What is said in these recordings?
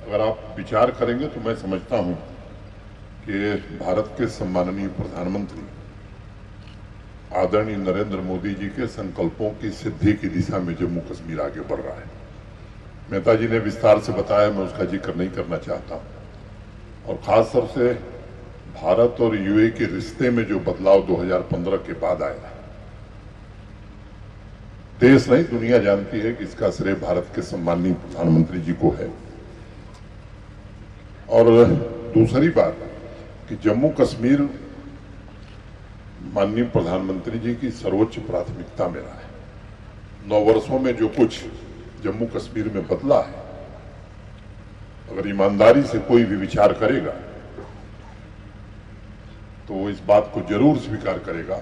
अगर आप विचार करेंगे तो मैं समझता हूं कि भारत के सम्माननीय प्रधानमंत्री आदरणीय नरेंद्र मोदी जी के संकल्पों की सिद्धि की दिशा में जम्मू कश्मीर आगे बढ़ रहा है। मेहता जी ने विस्तार से बताया, मैं उसका जिक्र नहीं करना चाहता हूं। और खास तौर से भारत और यूएई के रिश्ते में जो बदलाव 2015 के बाद आया, देश नहीं दुनिया जानती है कि इसका श्रेय भारत के सम्माननीय प्रधानमंत्री जी को है। और दूसरी बात कि जम्मू कश्मीर माननीय प्रधानमंत्री जी की सर्वोच्च प्राथमिकता में रहा है। 9 वर्षों में जो कुछ जम्मू कश्मीर में बदला है, अगर ईमानदारी से कोई भी विचार करेगा तो वो इस बात को जरूर स्वीकार करेगा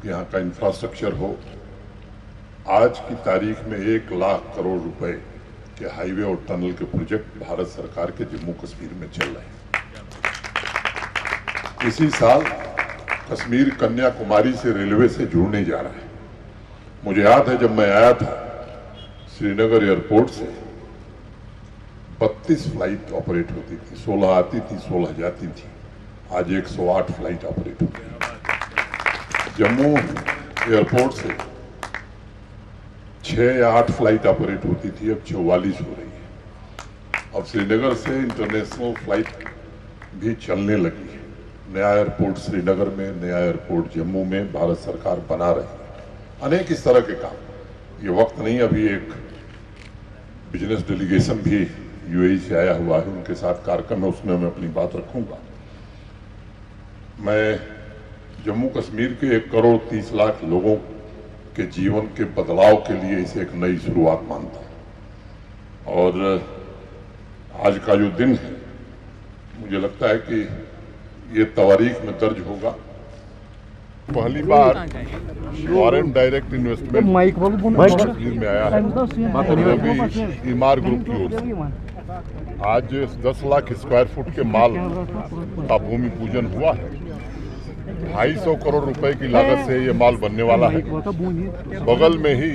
कि यहाँ का इंफ्रास्ट्रक्चर हो। आज की तारीख में 1 लाख करोड़ रुपए के हाईवे और टनल के प्रोजेक्ट भारत सरकार के जम्मू कश्मीर में चल रहे हैं। इसी साल कश्मीर कन्याकुमारी से रेलवे से जुड़ने जा रहा है। मुझे याद है जब मैं आया था श्रीनगर एयरपोर्ट से 32 फ्लाइट ऑपरेट होती थी, 16 आती थी, 16 जाती थी। आज 108 फ्लाइट ऑपरेट होती है। जम्मू एयरपोर्ट से 6 या 8 फ्लाइट ऑपरेट होती थी, अब 44 हो रही है। अब श्रीनगर से इंटरनेशनल फ्लाइट भी चलने लगी है। नया एयरपोर्ट श्रीनगर में, नया एयरपोर्ट जम्मू में भारत सरकार बना रही है। अनेक इस तरह के काम। ये वक्त नहीं, अभी एक बिजनेस डेलीगेशन भी यूएई से आया हुआ है, उनके साथ कार्यक्रम है, उसमें मैं अपनी बात रखूंगा। मैं जम्मू कश्मीर के 1 करोड़ 30 लाख लोगों के जीवन के बदलाव के लिए इसे एक नई शुरुआत मानता हूं। और आज का जो दिन है, मुझे लगता है कि ये तवारीख में दर्ज होगा। पहली बार फॉरेन डायरेक्ट इन्वेस्टमेंट कश्मीर में आया है, अभी ईमार ग्रुप की ओर से। आज 10 लाख स्क्वायर फुट के माल का भूमि पूजन हुआ है। 250 करोड़ रुपए की लागत से ये माल बनने वाला है। बगल में ही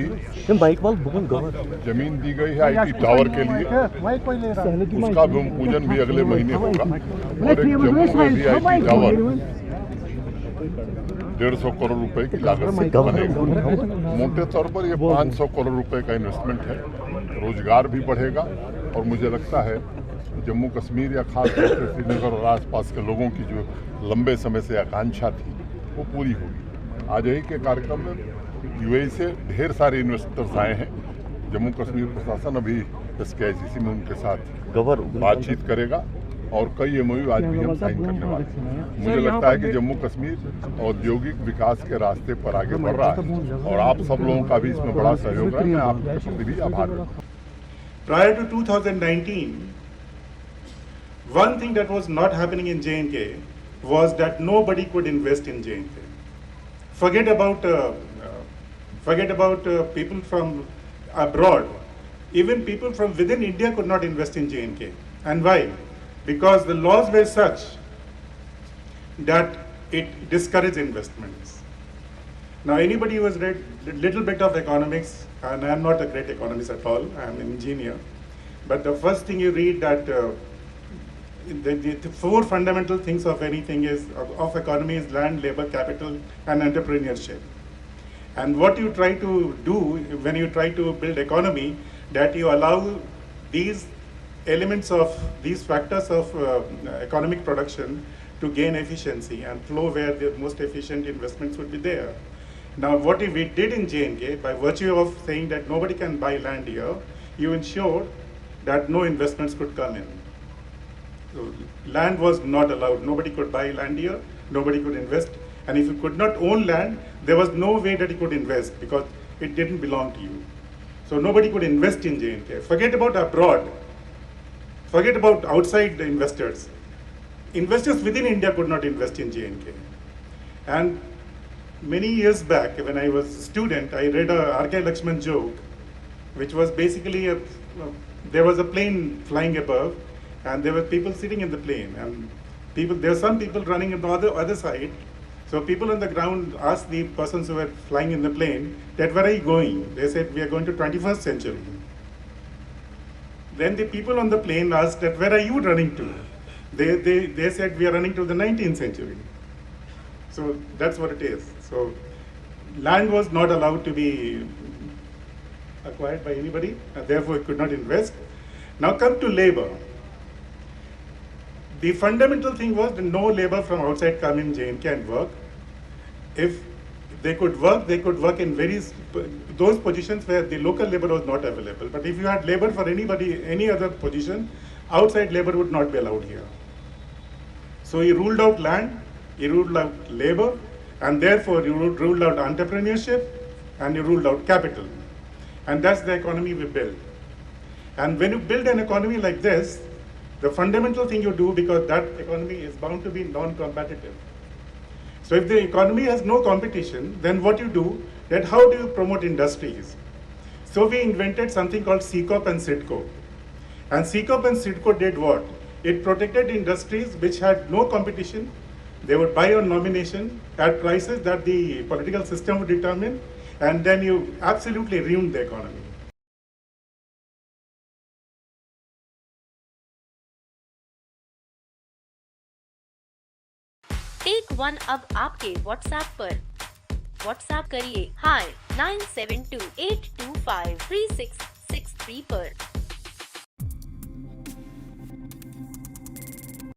जमीन दी गई है आईटी टावर के लिए, उसका भूमि पूजन भी अगले महीने होगा। और एक जम्मू में भी आईटी टावर 150 करोड़ रुपए की लागत से बनेगा। मोटे तौर पर ये 500 करोड़ रुपए का इन्वेस्टमेंट है। रोजगार भी बढ़ेगा और मुझे लगता है जम्मू कश्मीर या खास तौर से श्रीनगर और आसपास के लोगों की जो लंबे समय से आकांक्षा थी वो पूरी होगी। आज यही के कार्यक्रम में यूएई से ढेर सारे इन्वेस्टर्स आए हैं। जम्मू कश्मीर प्रशासन अभी SKICC में उनके साथ बातचीत करेगा और कई MOU आज भी हम साइन करने वाले हैं। मुझे लगता है कि जम्मू कश्मीर औद्योगिक विकास के रास्ते पर आगे बढ़ रहा है और आप सब लोगों का भी इसमें बड़ा सहयोग है। मैं आपके प्रति भी आभार व्यक्त करता हूं। Prior to 2019, one thing that was not happening in J&K was that nobody could invest in J&K. Forget about people from abroad. Even people from within India could not invest in J&K. And why? Because the laws were such that it discouraged investments. Now, anybody who has read a little bit of economics, and I am not a great economist at all, I am an engineer, but the first thing you read that the 4 fundamental things of anything of economy is land, labor, capital, and entrepreneurship. And what you try to do when you try to build economy, that you allow these elements of these factors of economic production to gain efficiency and flow where the most efficient investments would be there. Now, what we did in J&K, by virtue of saying that nobody can buy land here, you ensured that no investments could come in. So, land was not allowed. Nobody could buy land here, nobody could invest. And if you could not own land, there was no way that you could invest because it didn't belong to you. So nobody could invest in J&K. Forget about abroad. Forget about outside investors. Investors within India could not invest in J&K. And many years back, when I was a student, I read a R.K. Lakshman joke, which was basically there was a plane flying above, and there were people sitting in the plane, and there were some people running on the other side. So people on the ground asked the persons who were flying in the plane that, where are you going? They said, we are going to 21st century. Then the people on the plane asked that, where are you running to? They said, we are running to the 19th century. So that's what it is. So land was not allowed to be acquired by anybody, and therefore it could not invest. Now come to labor. The fundamental thing was that no labor from outside come in Jain can work. If they could work in those positions where the local labor was not available. But if you had labor for anybody, any other position, outside labor would not be allowed here. So he ruled out land, he ruled out labor, and therefore he ruled out entrepreneurship, and he ruled out capital. And that's the economy we built. And when you build an economy like this, the fundamental thing you do, because that economy is bound to be non-competitive. So if the economy has no competition, then what you do, that how do you promote industries? So we invented something called C-Corp and CIDCO. And C-Corp and CIDCO did what? It protected industries which had no competition. They would buy on nomination at prices that the political system would determine, and then you absolutely ruined the economy. Take one अब आपके WhatsApp पर। WhatsApp करिए हाय 9728253663 पर।